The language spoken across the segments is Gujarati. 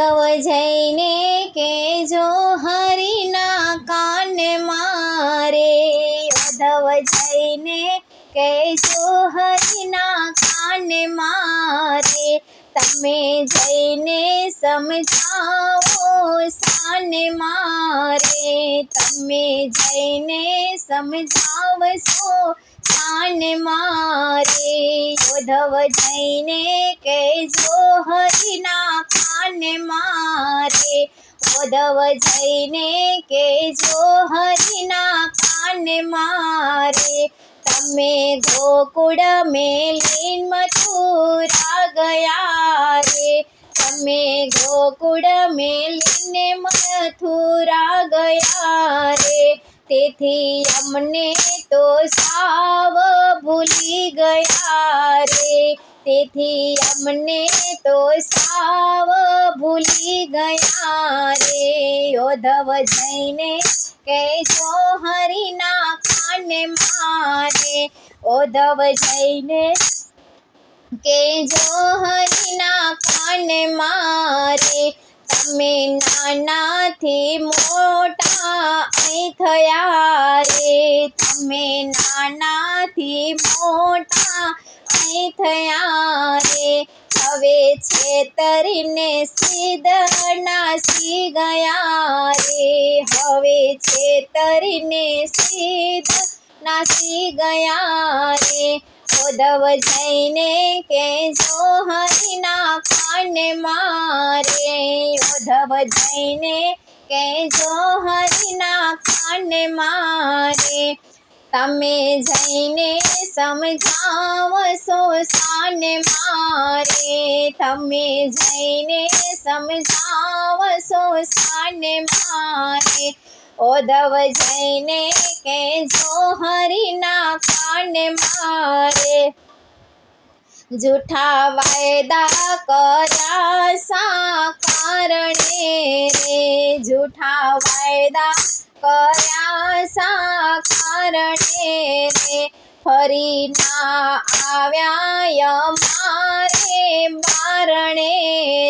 ઉદ્ધવ જઈને કેજો હરિના કાને મારે, ઉદ્ધવ જઈને કેજો હરિના કાને મારે, તમે જઈને સમજાવો શાને મારે, તમે જઈને સમજાવશો શાને મારે, ઉદ્ધવ જઈને કેજો હરિના કાને મારે, ઉદ્ધવ જઈને કેજો હરિના કાને મારે, તમે ગોકુળ મેલીન મથુરા ગયા રે, તમે ગોકુળ મેલીને મથુરા ગયા રે, તેથી અમને તો સાવ ભૂલી ગયા રે, તેથી અમને તો સાવ ભૂલી ગયા રે, ઉદ્ધવ જઈને કેજો હરિના કાને મારે, ઉદ્ધવ જઈને કેજો હરિના કાને મારે, તમે નાનાથી મોટા અહીં થયા રે, તમે નાનાથી મોટા અહીં થયા રે, હવે છેતરીને સિદ્ધ નાસી ગયા રે, હવે છેતરીને સિદ્ધ નાસી ગયા રે, ઉદ્ધવ જઈને કેજો હરિના કાને મારે, ઉદ્ધવ જઈને કેજો હરિના કાને મારે, તમે જઈને સમજાવશો શાને મારે, તમે જઈને સમજાવશો શાને મારે, ઉદ્ધવ જઈને કેજો હરિના કાને મારે, જૂઠા વાયદા કર્યા શા કારણે રે, જૂઠા વાયદા કર્યા શા કારણે રે, ફરી ના આવ્યા અમારે બારણે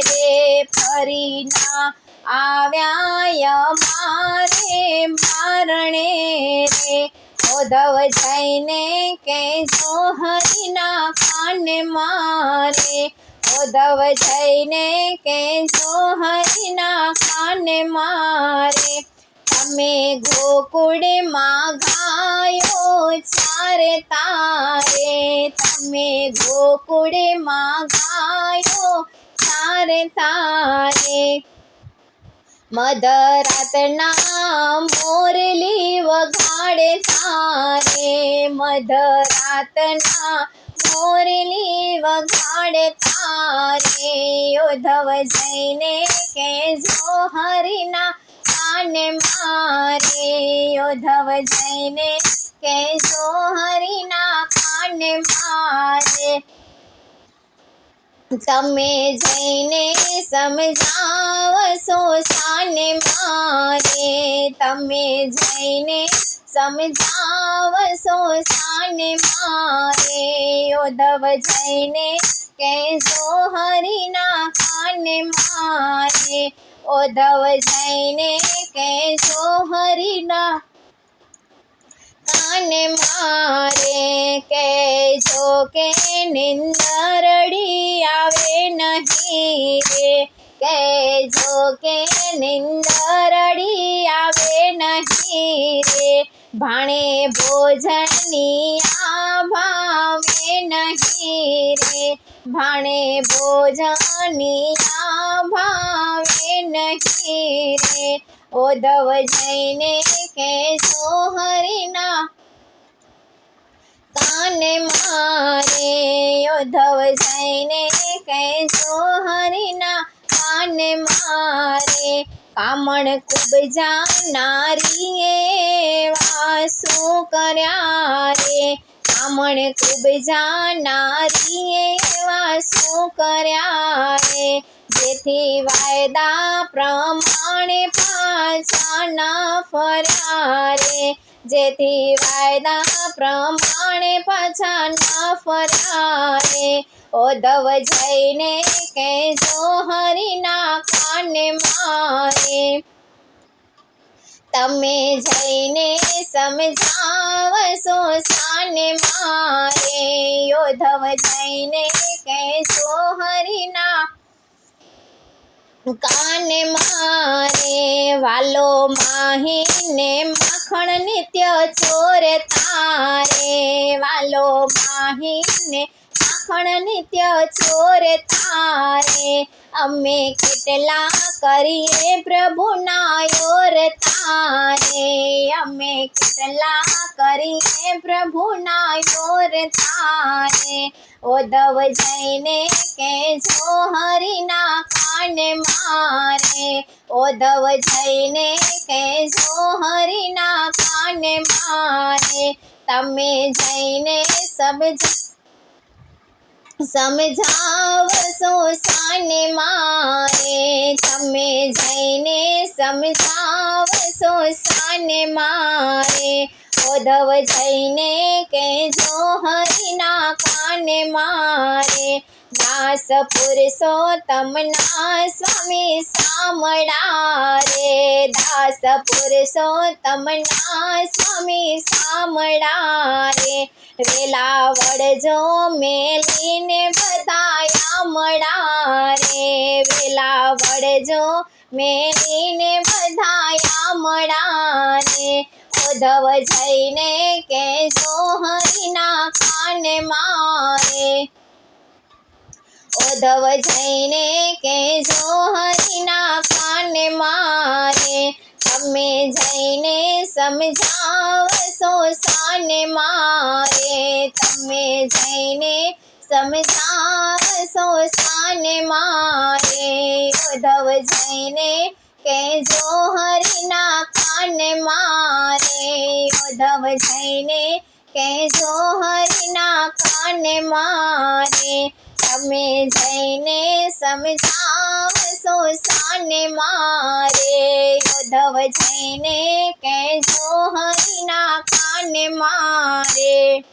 રે, ફરી ના આવ્યા અમારે બારણે રે, ઉદ્ધવ જઈને કેજો હરિના કાને મારે, ઉદ્ધવ જઈને કેજો હરિના કાને મારે, તમે ગોકુળમાં ગાયો ચારતા રે, તમે ગોકુળમાં ગાયો ચારતા રે, મધરાતના મોરલી વગાડતા રે, મધરાતના મોરલી વગાડતા રે, ઉદ્ધવ જઈને કેજો હરિના કાને મારે, ઉદ્ધવ જઈને કેજો હરિના કાને મારે, તમે જઈને સમજાવશો શાને મારે, તમે જઈને સમજાવશો શાને મારે, ઉદ્ધવ જઈને કેજો હરિના કાને મારે, ઉદ્ધવ જઈને કેજો હરિના કાને મારે, કેજો કે નિંદરડી આવે નહીં રે, કેજો કે નિંદરડી આવે નહીં રે, ભાણે ભોજનની આ ભાવે નહીં રે, ભાણે ભોજનની આ ભાવે નહીં રે, ઉદ્ધવ જઈને કેજો હરિના કાને મારે, ઉદ્ધવ જઈને કેજો હરિના કાને મારે, કામણ ખૂબ જાનારીએ વાસો કર્યા રે, કામણ ખૂબ જાનારીએ વાસો કર્યા રે, જેથી વાયદા પ્રમાણે પાછા ના ફર્યા રે, જેથી વાયદા પ્રમાણે પાછા ના ફરાય. ઉદ્ધવ જઈને કહેજો હરિના કાને મારે તમે જઈને સમજાવશો શાને મારે યોધવ જઈને કહેશો હરિના કાને મારે વાલો માહીને માખણ નિત્ય ચોર તારે વાલો માહીને માખણ નિત્ય ચોર તારે અમે કેટલા કરીએ પ્રભુના યોર તારે અમે કેટલા કરીએ પ્રભુના યોર તારે ઉદ્ધવ જઈને કહેજો હરિના કાને મારે ઉદ્ધવ જઈને કહેજો હરિના કાને મારે તમે જઈને સમજાવશો શાને મારે તમે જઈને સમજાવશો શાને મારે ઉદ્ધવ જઈને કહેજો હરિના કાને મારે દાસ પુરુષોત્તમના સ્વામી સામળા રે દાસ પુરુષોત્તમના સ્વામી સામળા રે વેલા વળજો મેલીને બધાયા મળા રે વેલા વળજો મેલીને બધાયા મળા રે ઉદ્ધવ જઈને કહેજો હરિના કાને મારે ઉદ્ધવ જઈને કહેજો હરિના કાને મારે તમે જઈને સમજાવશો શાને મારે તમે જઈને સમજાવશો શાને મારે ઉદ્ધવ જઈને કહેજો હરિના કાને મારે ઉદ્ધવ જઈને કહેજો હરિના કાને મારે તમે જઈને સમજાવશો શાને મારે ઉદ્ધવ જઈને કહેજો હરિના કાને મારે।